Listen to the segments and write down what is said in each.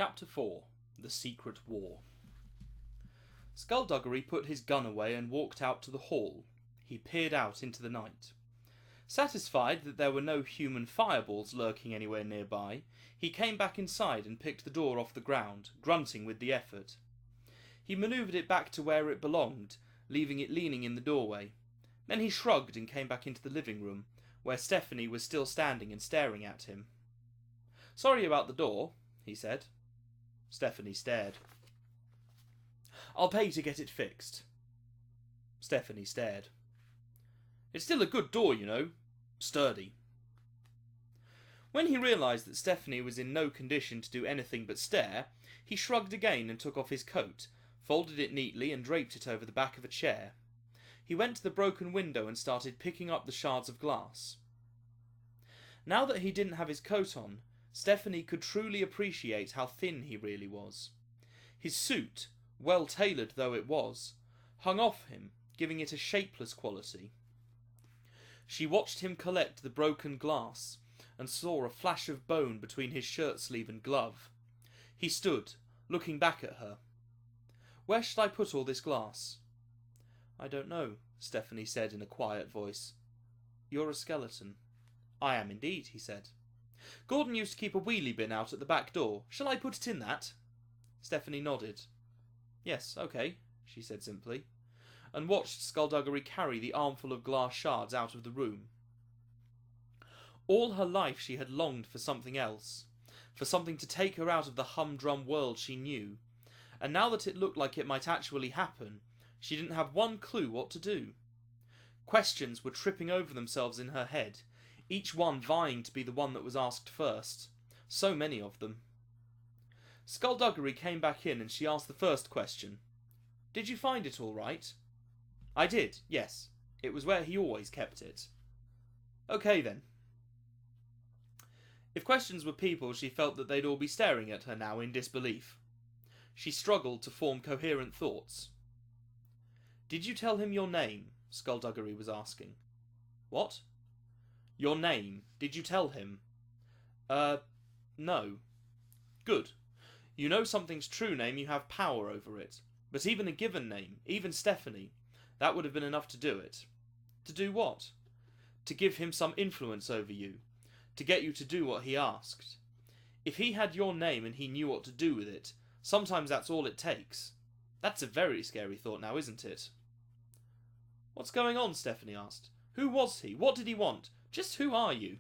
Chapter 4. The Secret War. Skulduggery put his gun away and walked out to the hall. He peered out into the night. Satisfied that there were no human fireballs lurking anywhere nearby, he came back inside and picked the door off the ground, grunting with the effort. He manoeuvred it back to where it belonged, leaving it leaning in the doorway. Then he shrugged and came back into the living room, where Stephanie was still standing and staring at him. "Sorry about the door," he said. Stephanie stared. "I'll pay to get it fixed." Stephanie stared. "It's still a good door, you know. Sturdy." When he realised that Stephanie was in no condition to do anything but stare, he shrugged again and took off his coat, folded it neatly and draped it over the back of a chair. He went to the broken window and started picking up the shards of glass. Now that he didn't have his coat on, Stephanie could truly appreciate how thin he really was. His suit, well tailored though it was, hung off him, giving it a shapeless quality. She watched him collect the broken glass, and saw a flash of bone between his shirt sleeve and glove. He stood, looking back at her. "Where should I put all this glass?" "I don't know," Stephanie said in a quiet voice. "You're a skeleton." "I am indeed," he said. "Gordon used to keep a wheelie bin out at the back door. Shall I put it in that?" Stephanie nodded. "Yes, okay," she said simply, and watched Skulduggery carry the armful of glass shards out of the room. All her life she had longed for something else, for something to take her out of the humdrum world she knew, and now that it looked like it might actually happen, she didn't have one clue what to do. Questions were tripping over themselves in her head, each one vying to be the one that was asked first. So many of them. Skulduggery came back in and she asked the first question. "Did you find it all right?" "I did, yes. It was where he always kept it." "Okay then." If questions were people, she felt that they'd all be staring at her now in disbelief. She struggled to form coherent thoughts. "Did you tell him your name?" Skulduggery was asking. "What?" "Your name. Did you tell him?" No." "Good. You know something's true name, you have power over it. But even a given name, even Stephanie, that would have been enough to do it." "To do what?" "To give him some influence over you. To get you to do what he asked. If he had your name and he knew what to do with it, sometimes that's all it takes. That's a very scary thought now, isn't it?" "What's going on?" Stephanie asked. "Who was he? What did he want? Just who are you?"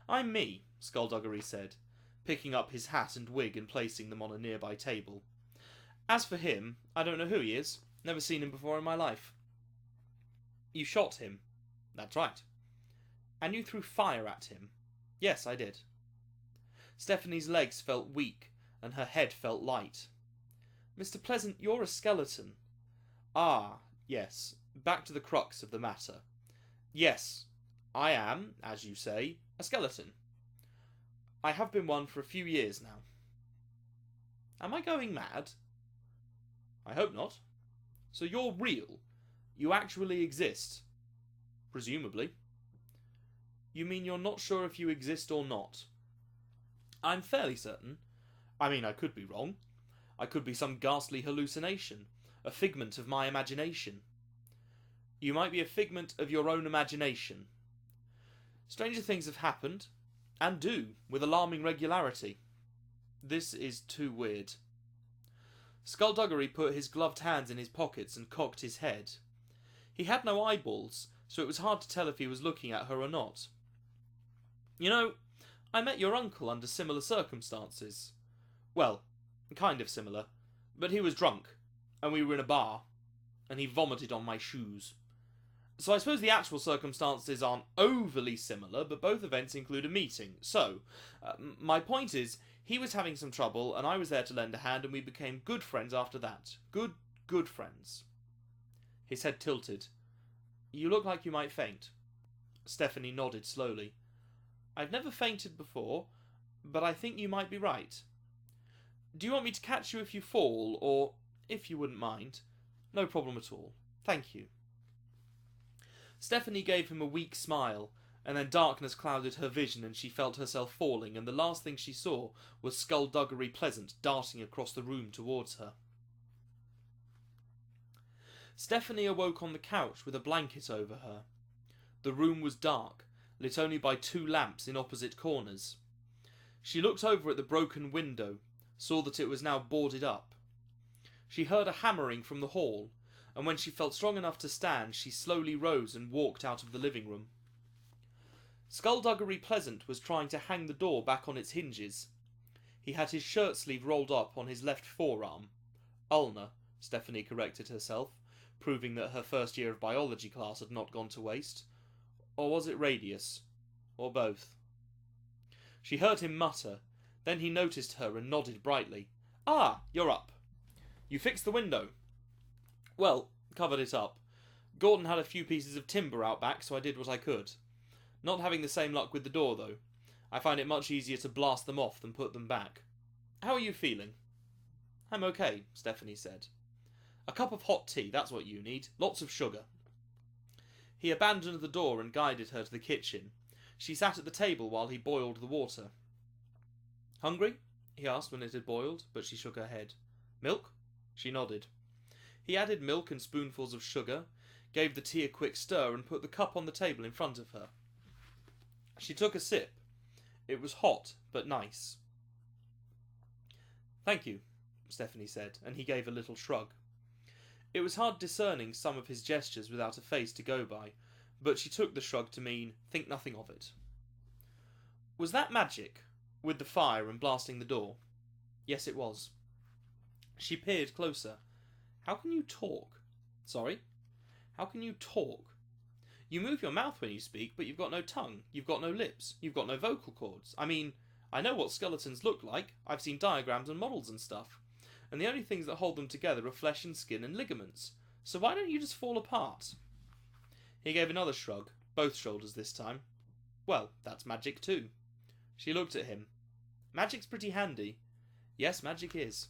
"I'm me," Skulduggery said, picking up his hat and wig and placing them on a nearby table. "As for him, I don't know who he is. Never seen him before in my life." "You shot him?" "That's right." "And you threw fire at him?" "Yes, I did." Stephanie's legs felt weak, and her head felt light. "Mr. Pleasant, you're a skeleton." "Ah, yes. Back to the crux of the matter. Yes, I am, as you say, a skeleton. I have been one for a few years now." "Am I going mad?" "I hope not. So you're real? You actually exist?" "Presumably." "You mean you're not sure if you exist or not?" "I'm fairly certain. I mean, I could be wrong. I could be some ghastly hallucination, a figment of my imagination." "You might be a figment of your own imagination. Stranger things have happened, and do, with alarming regularity." "This is too weird." Skulduggery put his gloved hands in his pockets and cocked his head. He had no eyeballs, so it was hard to tell if he was looking at her or not. "You know, I met your uncle under similar circumstances. Well, kind of similar, but he was drunk, and we were in a bar, and he vomited on my shoes. So I suppose the actual circumstances aren't overly similar, but both events include a meeting. So, my point is, he was having some trouble, and I was there to lend a hand, and we became good friends after that. Good friends." His head tilted. "You look like you might faint." Stephanie nodded slowly. "I've never fainted before, but I think you might be right. Do you want me to catch you if you fall, or, if you wouldn't mind?" "No problem at all. Thank you." Stephanie gave him a weak smile, and then darkness clouded her vision and she felt herself falling, and the last thing she saw was Skulduggery Pleasant darting across the room towards her. Stephanie awoke on the couch with a blanket over her. The room was dark, lit only by 2 lamps in opposite corners. She looked over at the broken window, saw that it was now boarded up. She heard a hammering from the hall, and when she felt strong enough to stand, she slowly rose and walked out of the living room. Skulduggery Pleasant was trying to hang the door back on its hinges. He had his shirt sleeve rolled up on his left forearm. Ulnar, Stephanie corrected herself, proving that her first year of biology class had not gone to waste. Or was it radius? Or both? She heard him mutter. Then he noticed her and nodded brightly. "Ah, you're up. You fixed the window." "Well, covered it up. Gordon had a few pieces of timber out back, so I did what I could. Not having the same luck with the door, though. I find it much easier to blast them off than put them back. How are you feeling?" "I'm okay," Stephanie said. "A cup of hot tea, that's what you need. Lots of sugar." He abandoned the door and guided her to the kitchen. She sat at the table while he boiled the water. "Hungry?" he asked when it had boiled, but she shook her head. "Milk?" She nodded. He added milk and spoonfuls of sugar, gave the tea a quick stir, and put the cup on the table in front of her. She took a sip. It was hot, but nice. "Thank you," Stephanie said, and he gave a little shrug. It was hard discerning some of his gestures without a face to go by, but she took the shrug to mean, think nothing of it. "Was that magic, with the fire and blasting the door?" "Yes, it was." She peered closer. "How can you talk?" "Sorry?" "How can you talk?" "You move your mouth when you speak, but you've got no tongue, you've got no lips, you've got no vocal cords. I mean, I know what skeletons look like, I've seen diagrams and models and stuff, and the only things that hold them together are flesh and skin and ligaments, so why don't you just fall apart?" He gave another shrug, both shoulders this time. "Well, that's magic too." She looked at him. "Magic's pretty handy." "Yes, magic is."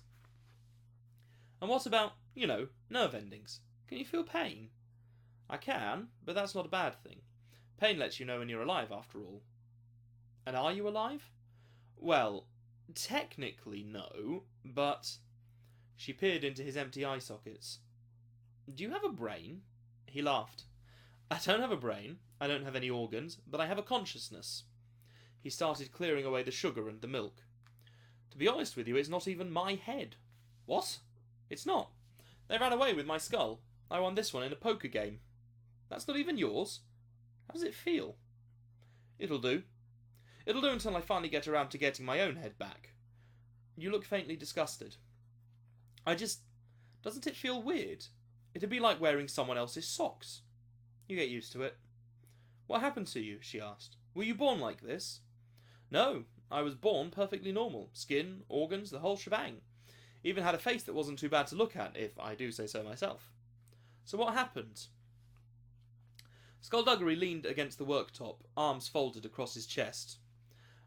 "And what about, nerve endings? Can you feel pain?" "I can, but that's not a bad thing. Pain lets you know when you're alive, after all." "And are you alive?" "Well, technically no, but..." She peered into his empty eye sockets. "Do you have a brain?" He laughed. "I don't have a brain, I don't have any organs, but I have a consciousness." He started clearing away the sugar and the milk. "To be honest with you, it's not even my head." "What?" "It's not. They ran away with my skull. I won this one in a poker game." "That's not even yours? How does it feel?" "It'll do. It'll do until I finally get around to getting my own head back." "You look faintly disgusted." Doesn't it feel weird? It'd be like wearing someone else's socks." "You get used to it." "What happened to you?" she asked. "Were you born like this?" "No, I was born perfectly normal. Skin, organs, the whole shebang. Even had a face that wasn't too bad to look at, if I do say so myself." "So what happened?" Skulduggery leaned against the worktop, arms folded across his chest.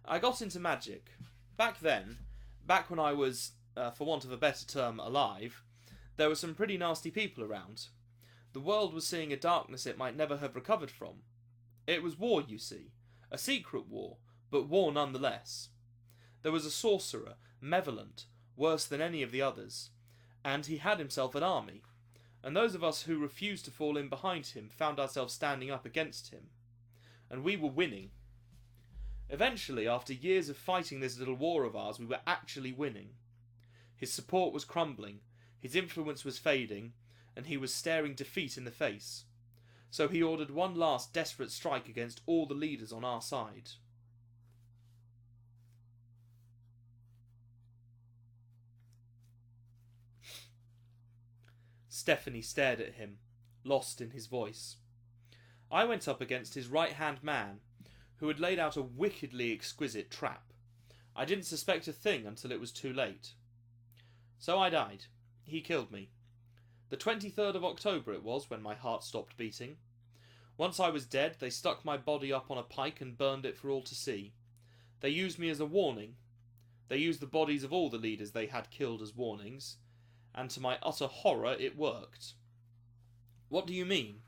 "I got into magic. Back when I was, for want of a better term, alive, there were some pretty nasty people around. The world was seeing a darkness it might never have recovered from. It was war, you see. A secret war, but war nonetheless. There was a sorcerer, malevolent, worse than any of the others, and he had himself an army, and those of us who refused to fall in behind him found ourselves standing up against him. And we were winning. Eventually, after years of fighting this little war of ours, we were actually winning. His support was crumbling, his influence was fading, and he was staring defeat in the face. So he ordered one last desperate strike against all the leaders on our side." Stephanie stared at him, lost in his voice. "I went up against his right-hand man, who had laid out a wickedly exquisite trap. I didn't suspect a thing until it was too late. So I died. He killed me. The 23rd of October it was when my heart stopped beating. Once I was dead, they stuck my body up on a pike and burned it for all to see. They used me as a warning. They used the bodies of all the leaders they had killed as warnings, and to my utter horror it worked." "What do you mean?"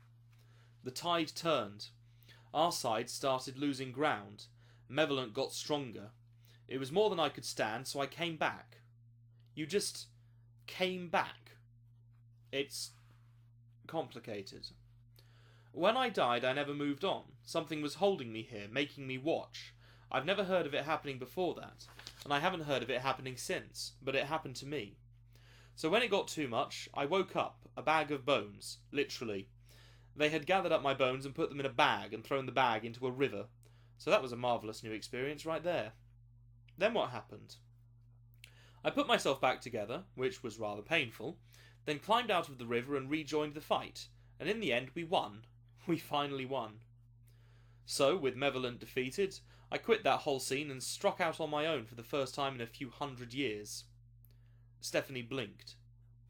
"The tide turned. Our side started losing ground. Malevolent got stronger. It was more than I could stand, so I came back. You just came back. It's complicated. When I died, I never moved on. Something was holding me here, making me watch. I've never heard of it happening before that, and I haven't heard of it happening since, but it happened to me. So when it got too much, I woke up, a bag of bones, literally. They had gathered up my bones and put them in a bag and thrown the bag into a river. So that was a marvellous new experience right there. Then what happened? I put myself back together, which was rather painful, then climbed out of the river and rejoined the fight, and in the end we won. We finally won. So, with Malevolent defeated, I quit that whole scene and struck out on my own for the first time in a few hundred years. Stephanie blinked.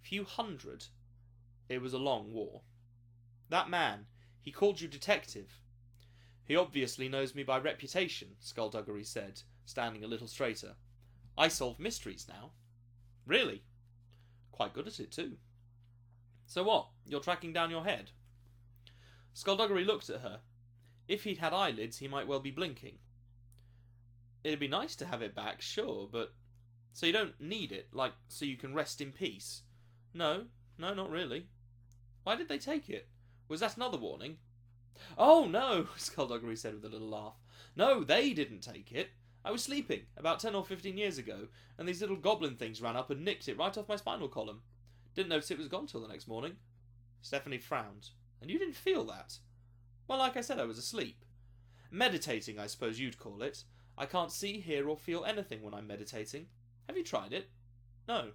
Few hundred? It was a long war. That man, he called you detective. He obviously knows me by reputation, Skulduggery said, standing a little straighter. I solve mysteries now. Really? Quite good at it too. So what, you're tracking down your head? Skulduggery looked at her. If he'd had eyelids, he might well be blinking. It'd be nice to have it back, sure, but... So you don't need it, like, so you can rest in peace? No, not really. Why did they take it? Was that another warning? Oh, no, Skulduggery said with a little laugh. No, they didn't take it. I was sleeping, about 10 or 15 years ago, and these little goblin things ran up and nicked it right off my spinal column. Didn't notice it was gone till the next morning. Stephanie frowned. And you didn't feel that? Well, like I said, I was asleep. Meditating, I suppose you'd call it. I can't see, hear, or feel anything when I'm meditating. Have you tried it? No.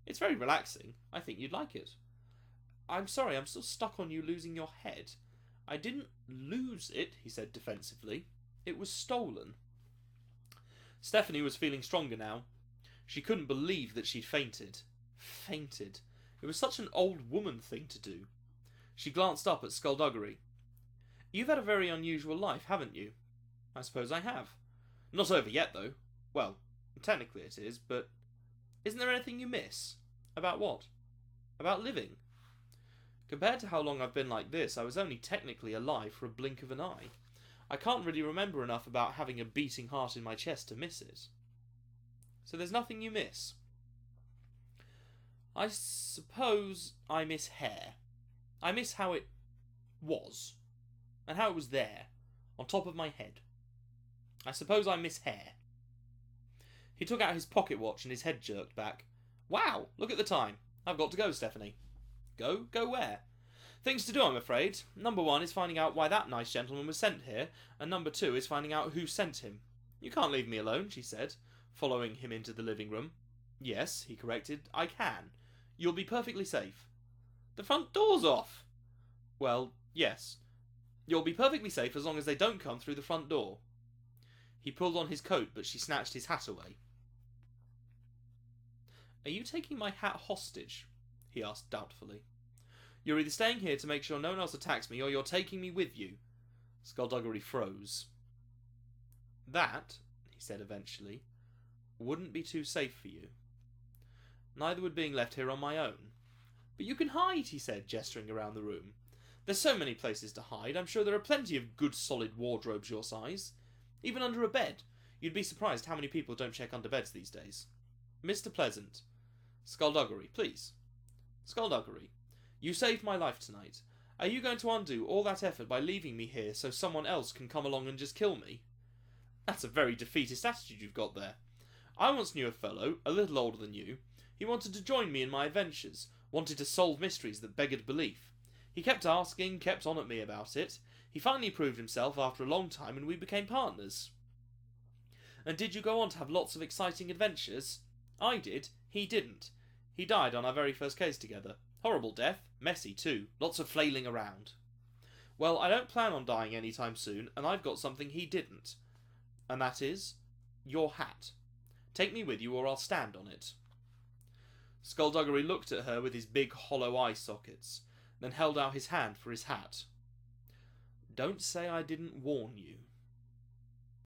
It's very relaxing. I think you'd like it. I'm sorry, I'm still stuck on you losing your head. I didn't lose it, he said defensively. It was stolen. Stephanie was feeling stronger now. She couldn't believe that she'd fainted. Fainted. It was such an old woman thing to do. She glanced up at Skulduggery. You've had a very unusual life, haven't you? I suppose I have. Not over yet, though. Well, technically it is, but... Isn't there anything you miss? About what? About living? Compared to how long I've been like this, I was only technically alive for a blink of an eye. I can't really remember enough about having a beating heart in my chest to miss it. So there's nothing you miss? I suppose I miss hair. I miss how it was. And how it was there, on top of my head. I suppose I miss hair. He took out his pocket watch and his head jerked back. Wow, look at the time. I've got to go, Stephanie. Go? Go where? Things to do, I'm afraid. Number 1 is finding out why that nice gentleman was sent here, and number 2 is finding out who sent him. You can't leave me alone, she said, following him into the living room. Yes, he corrected, I can. You'll be perfectly safe. The front door's off. Well, yes. You'll be perfectly safe as long as they don't come through the front door. He pulled on his coat, but she snatched his hat away. Are you taking my hat hostage? He asked doubtfully. You're either staying here to make sure no one else attacks me, or you're taking me with you. Skulduggery froze. That, he said eventually, wouldn't be too safe for you. Neither would being left here on my own. But you can hide, he said, gesturing around the room. There's so many places to hide. I'm sure there are plenty of good solid wardrobes your size. Even under a bed. You'd be surprised how many people don't check under beds these days. Mr. Pleasant. Skulduggery, please. Skulduggery, you saved my life tonight. Are you going to undo all that effort by leaving me here so someone else can come along and just kill me? That's a very defeatist attitude you've got there. I once knew a fellow, a little older than you. He wanted to join me in my adventures, wanted to solve mysteries that beggared belief. He kept asking, kept on at me about it. He finally proved himself after a long time and we became partners. And did you go on to have lots of exciting adventures? I did. He didn't. He died on our very first case together. Horrible death. Messy too. Lots of flailing around. Well, I don't plan on dying anytime soon, and I've got something he didn't. And that is... your hat. Take me with you or I'll stand on it. Skulduggery looked at her with his big hollow eye sockets, then held out his hand for his hat. Don't say I didn't warn you.